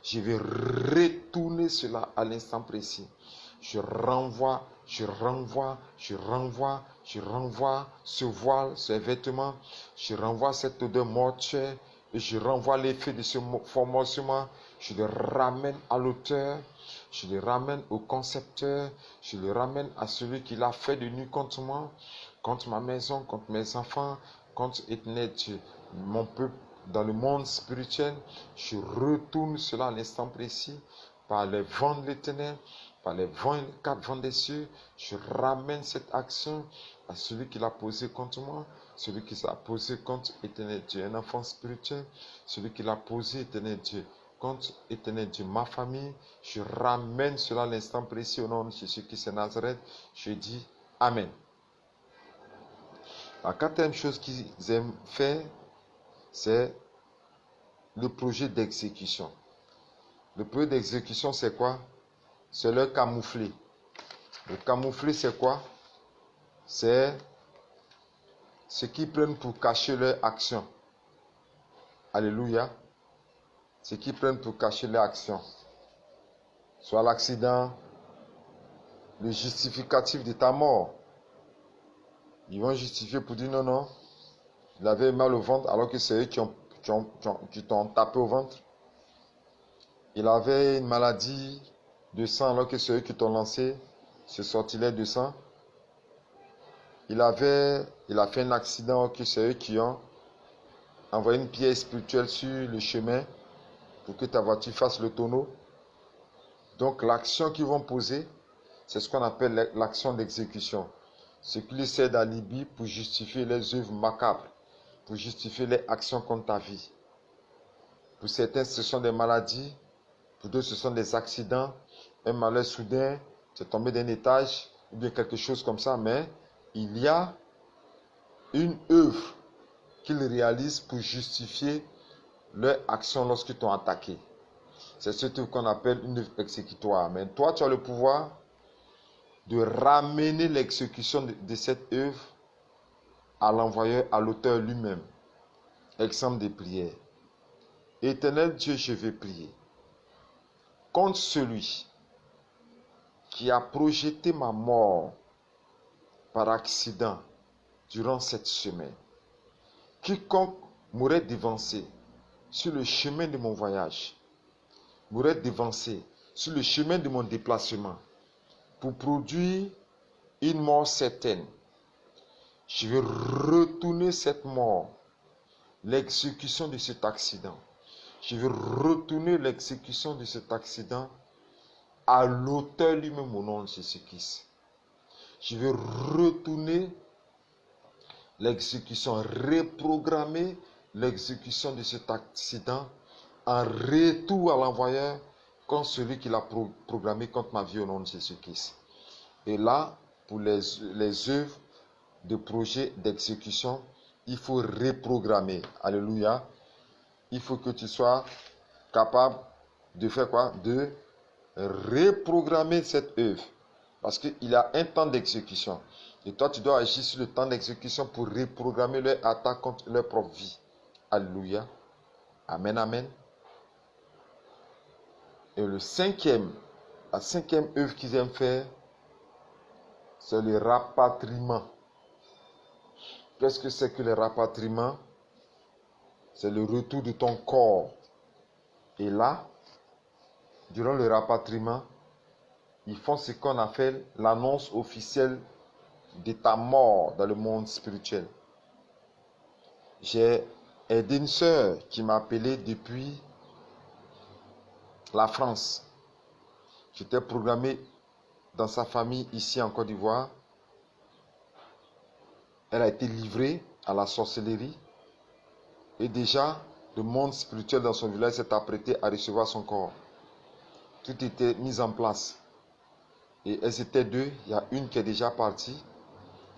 Je vais retourner cela à l'instant précis. Je renvoie ce voile, ces vêtements. Je renvoie cette odeur mortuaire et je renvoie l'effet de ce formol sur moi. Je le ramène à l'auteur, je le ramène au concepteur, je le ramène à celui qui l'a fait de nuit contre moi, contre ma maison, contre mes enfants, contre éternel Dieu, mon peuple dans le monde spirituel. Je retourne cela à l'instant précis par les vents de l'éternel, par les vents et les quatre vents des cieux. Je ramène cette action à celui qui l'a posé contre moi, celui qui l'a posé contre éternel Dieu, un enfant spirituel, celui qui l'a posé éternel Dieu contre éternel Dieu, ma famille. Je ramène cela à l'instant précis au nom de Jésus-Christ de Nazareth. Je dis Amen. La quatrième chose qu'ils aiment faire, c'est le projet d'exécution. Le projet d'exécution, c'est quoi? C'est le camoufler. Le camoufler, c'est quoi? C'est ce qu'ils prennent pour cacher leur action. Alléluia. Ce qu'ils prennent pour cacher leur action. Soit l'accident, le justificatif de ta mort. Ils vont justifier pour dire non, non. Il avait mal au ventre alors que c'est eux qui t'ont tapé au ventre. Il avait une maladie de sang alors que ceux qui t'ont lancé se sortilaient de sang. Il a fait un accident que c'est eux qui ont envoyé une pierre spirituelle sur le chemin pour que ta voiture fasse le tonneau. Donc l'action qu'ils vont poser, c'est ce qu'on appelle l'action d'exécution. Ce qui les sert d'alibi pour justifier les œuvres macabres, pour justifier les actions contre ta vie. Pour certains, ce sont des maladies, pour d'autres, ce sont des accidents, un malheur soudain, c'est tombé d'un étage, ou bien quelque chose comme ça, mais il y a une œuvre qu'ils réalisent pour justifier leur action lorsqu'ils t'ont attaqué. C'est ce qu'on appelle une œuvre exécutoire. Mais toi, tu as le pouvoir de ramener l'exécution de cette œuvre à l'envoyeur, à l'auteur lui-même. Exemple de prière. Éternel Dieu, je vais prier contre celui qui a projeté ma mort par accident durant cette semaine. Quiconque m'aurait dévancé sur le chemin de mon voyage, m'aurait dévancé sur le chemin de mon déplacement pour produire une mort certaine. Je vais retourner cette mort, l'exécution de cet accident. Je vais retourner l'exécution de cet accident à l'auteur lui-même au nom de Jésus-Christ. Je vais retourner l'exécution, reprogrammer l'exécution de cet accident en retour à l'envoyeur contre celui qui l'a programmé contre ma vie au nom de Jésus-Christ. Et là, pour les œuvres de projet d'exécution, il faut reprogrammer. Alléluia. Il faut que tu sois capable de faire quoi? De reprogrammer cette œuvre. Parce qu'il y a un temps d'exécution. Et toi, tu dois agir sur le temps d'exécution pour reprogrammer leur attaque contre leur propre vie. Alléluia. Amen, amen. Et la cinquième œuvre qu'ils aiment faire, c'est le rapatriement. Qu'est-ce que c'est que le rapatriement? C'est le retour de ton corps. Et là, durant le rapatriement, ils font ce qu'on appelle l'annonce officielle de ta mort dans le monde spirituel. J'ai aidé une sœur qui m'a appelé depuis la France. J'étais programmé dans sa famille ici en Côte d'Ivoire. Elle a été livrée à la sorcellerie. Et déjà, le monde spirituel dans son village s'est apprêté à recevoir son corps. Tout était mis en place. Et elles étaient deux. Il y a une qui est déjà partie.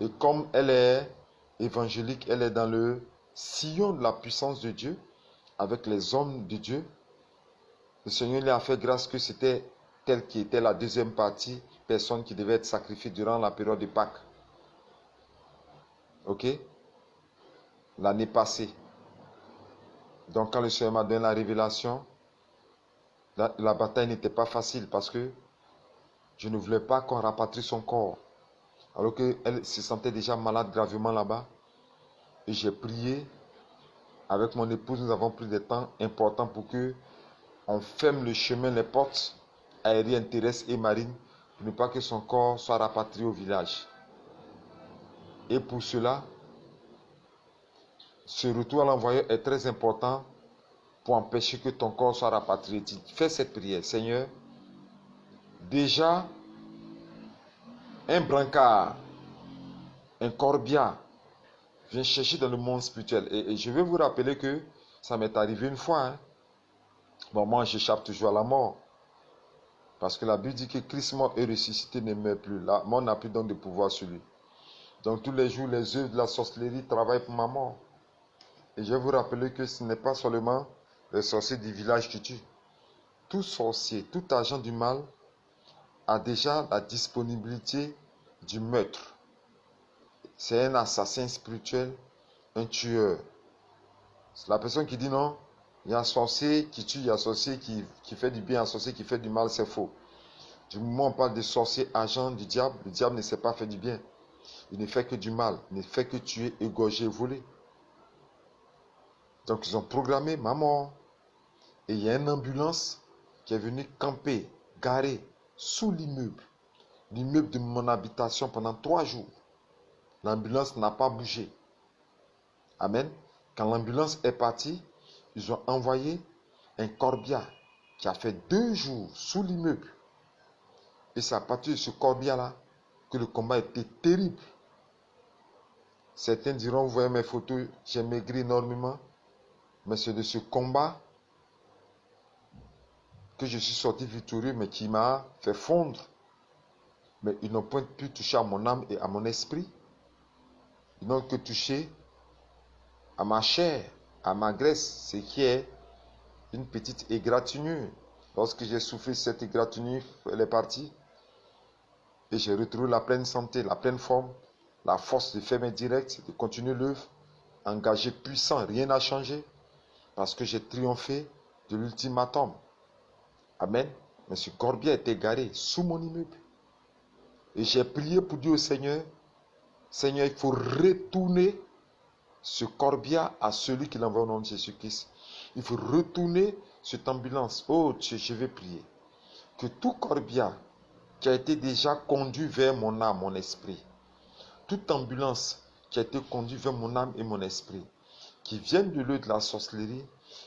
Et comme elle est évangélique, elle est dans le sillon de la puissance de Dieu, avec les hommes de Dieu. Le Seigneur lui a fait grâce que c'était elle qui était la deuxième partie, personne qui devait être sacrifiée durant la période de Pâques. Ok? L'année passée. Donc quand le Seigneur m'a donné la révélation, la bataille n'était pas facile parce que je ne voulais pas qu'on rapatrie son corps. Alors qu'elle se sentait déjà malade gravement là-bas. Et j'ai prié. Avec mon épouse, nous avons pris des temps importants pour que on ferme le chemin, les portes aériennes, terrestres et marines, pour ne pas que son corps soit rapatrié au village. Et pour cela, ce retour à l'envoyeur est très important pour empêcher que ton corps soit rapatrié. Fais cette prière. Seigneur, déjà, un brancard, un corbillard vient chercher dans le monde spirituel. Et je vais vous rappeler que ça m'est arrivé une fois. Hein. Bon, moi, j'échappe toujours à la mort. Parce que la Bible dit que Christ mort et ressuscité ne meurt plus. La mort n'a plus donc de pouvoir sur lui. Donc tous les jours, les œuvres de la sorcellerie travaillent pour ma mort. Et je vais vous rappeler que ce n'est pas seulement les sorciers du village qui tuent. Tout sorcier, tout agent du mal a déjà la disponibilité du meurtre. C'est un assassin spirituel, un tueur. C'est la personne qui dit non, il y a un sorcier qui tue, il y a un sorcier qui fait du bien, un sorcier qui fait du mal, c'est faux. Du moment où on parle de sorcier, agent du diable, le diable ne sait pas faire du bien. Il ne fait que du mal, il ne fait que tuer, égorger, voler. Donc ils ont programmé ma mort. Et il y a une ambulance qui est venu camper, garer sous l'immeuble de mon habitation pendant 3 jours. L'ambulance n'a pas bougé. Amen. Quand l'ambulance est partie, ils ont envoyé un corbillard qui a fait 2 jours sous l'immeuble. Et c'est à partir de ce corbillard-là que le combat était terrible. Certains diront, vous voyez mes photos, j'ai maigri énormément. Mais c'est de ce combat que je suis sorti victorieux, mais qui m'a fait fondre. Mais ils n'ont point pu toucher à mon âme et à mon esprit. Ils n'ont que touché à ma chair, à ma graisse, ce qui est une petite égratignure. Lorsque j'ai soufflé cette égratignure, elle est partie. Et j'ai retrouvé la pleine santé, la pleine forme, la force de faire mes directs, de continuer l'œuvre, engagé puissant, rien n'a changé, parce que j'ai triomphé de l'ultimatum. Amen. Mais ce corbillard était garé sous mon immeuble. Et j'ai prié pour dire au Seigneur, Seigneur, il faut retourner ce corbillard à celui qui l'envoie au nom de Jésus-Christ. Il faut retourner cette ambulance. Oh Dieu, je vais prier. Que tout corbillard qui a été déjà conduit vers mon âme, mon esprit, toute ambulance qui a été conduite vers mon âme et mon esprit, qui viennent de l'œil de la sorcellerie,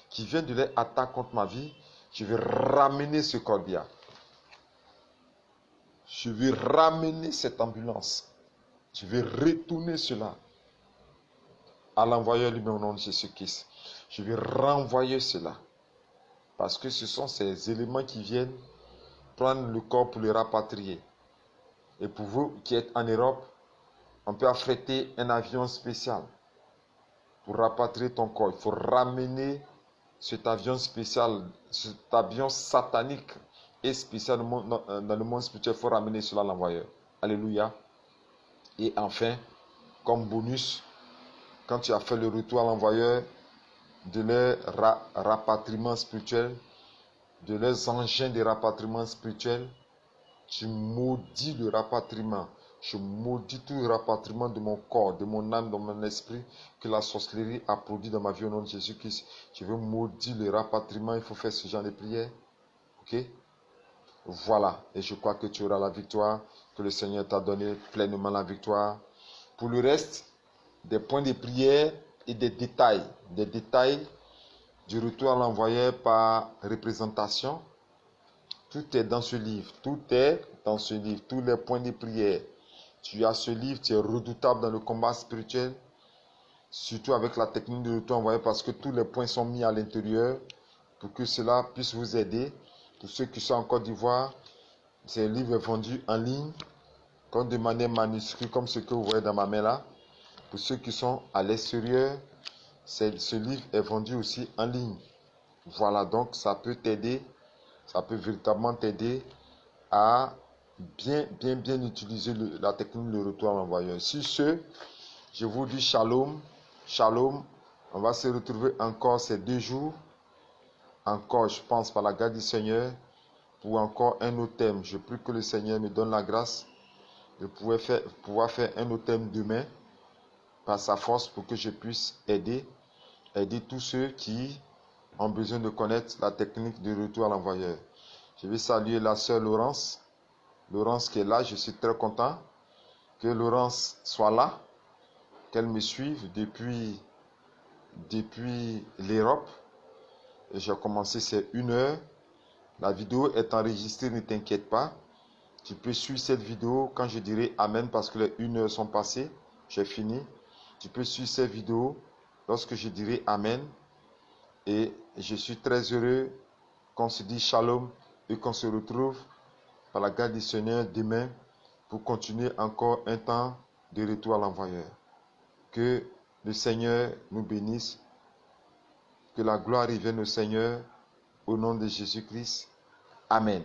qui viennent de leur attaque contre ma vie, je vais ramener ce corbillard. Je vais ramener cette ambulance. Je vais retourner cela à l'envoyeur lui-même au nom de Jésus-Christ. Je vais renvoyer cela. Parce que ce sont ces éléments qui viennent prendre le corps pour le rapatrier. Et pour vous qui êtes en Europe, on peut affréter un avion spécial pour rapatrier ton corps. Il faut ramener cet avion spécial, cet avion satanique et spécial dans le monde spirituel. Il faut ramener cela à l'envoyeur. Alléluia. Et enfin, comme bonus, quand tu as fait le retour à l'envoyeur de leur rapatriement spirituel, de leurs engins de rapatriement spirituel, tu maudis le rapatriement. Je maudis tout le rapatriement de mon corps, de mon âme, de mon esprit que la sorcellerie a produit dans ma vie au nom de Jésus-Christ. Je veux maudire le rapatriement. Il faut faire ce genre de prière. Ok? Voilà. Et je crois que tu auras la victoire, que le Seigneur t'a donné pleinement la victoire. Pour le reste, des points de prière et des détails du retour à l'envoyeur par représentation. Tout est dans ce livre. Tout est dans ce livre. Tous les points de prière. Tu as ce livre, tu es redoutable dans le combat spirituel. Surtout avec la technique de retour envoyé parce que tous les points sont mis à l'intérieur pour que cela puisse vous aider. Pour ceux qui sont en Côte d'Ivoire, ce livre est vendu en ligne, comme de manière manuscrite, comme ce que vous voyez dans ma main là. Pour ceux qui sont à l'extérieur, ce livre est vendu aussi en ligne. Voilà, donc ça peut t'aider. Ça peut véritablement t'aider à bien utiliser la technique de retour à l'envoyeur. Sur ce, je vous dis shalom, shalom. On va se retrouver encore ces 2 jours. Encore, je pense, par la grâce du Seigneur, pour encore un autre thème. Je prie que le Seigneur me donne la grâce de pouvoir faire un autre thème demain, par sa force, pour que je puisse aider tous ceux qui ont besoin de connaître la technique de retour à l'envoyeur. Je vais saluer la sœur Laurence qui est là. Je suis très content que Laurence soit là, qu'elle me suive depuis l'Europe. Et j'ai commencé, c'est 1 heure. La vidéo est enregistrée, ne t'inquiète pas. Tu peux suivre cette vidéo quand je dirai Amen parce que les 1 heure sont passées. J'ai fini. Tu peux suivre cette vidéo lorsque je dirai Amen. Et je suis très heureux qu'on se dise Shalom et qu'on se retrouve par la grâce du Seigneur demain pour continuer encore un temps de retour à l'envoyeur. Que le Seigneur nous bénisse. Que la gloire revienne au Seigneur au nom de Jésus-Christ. Amen.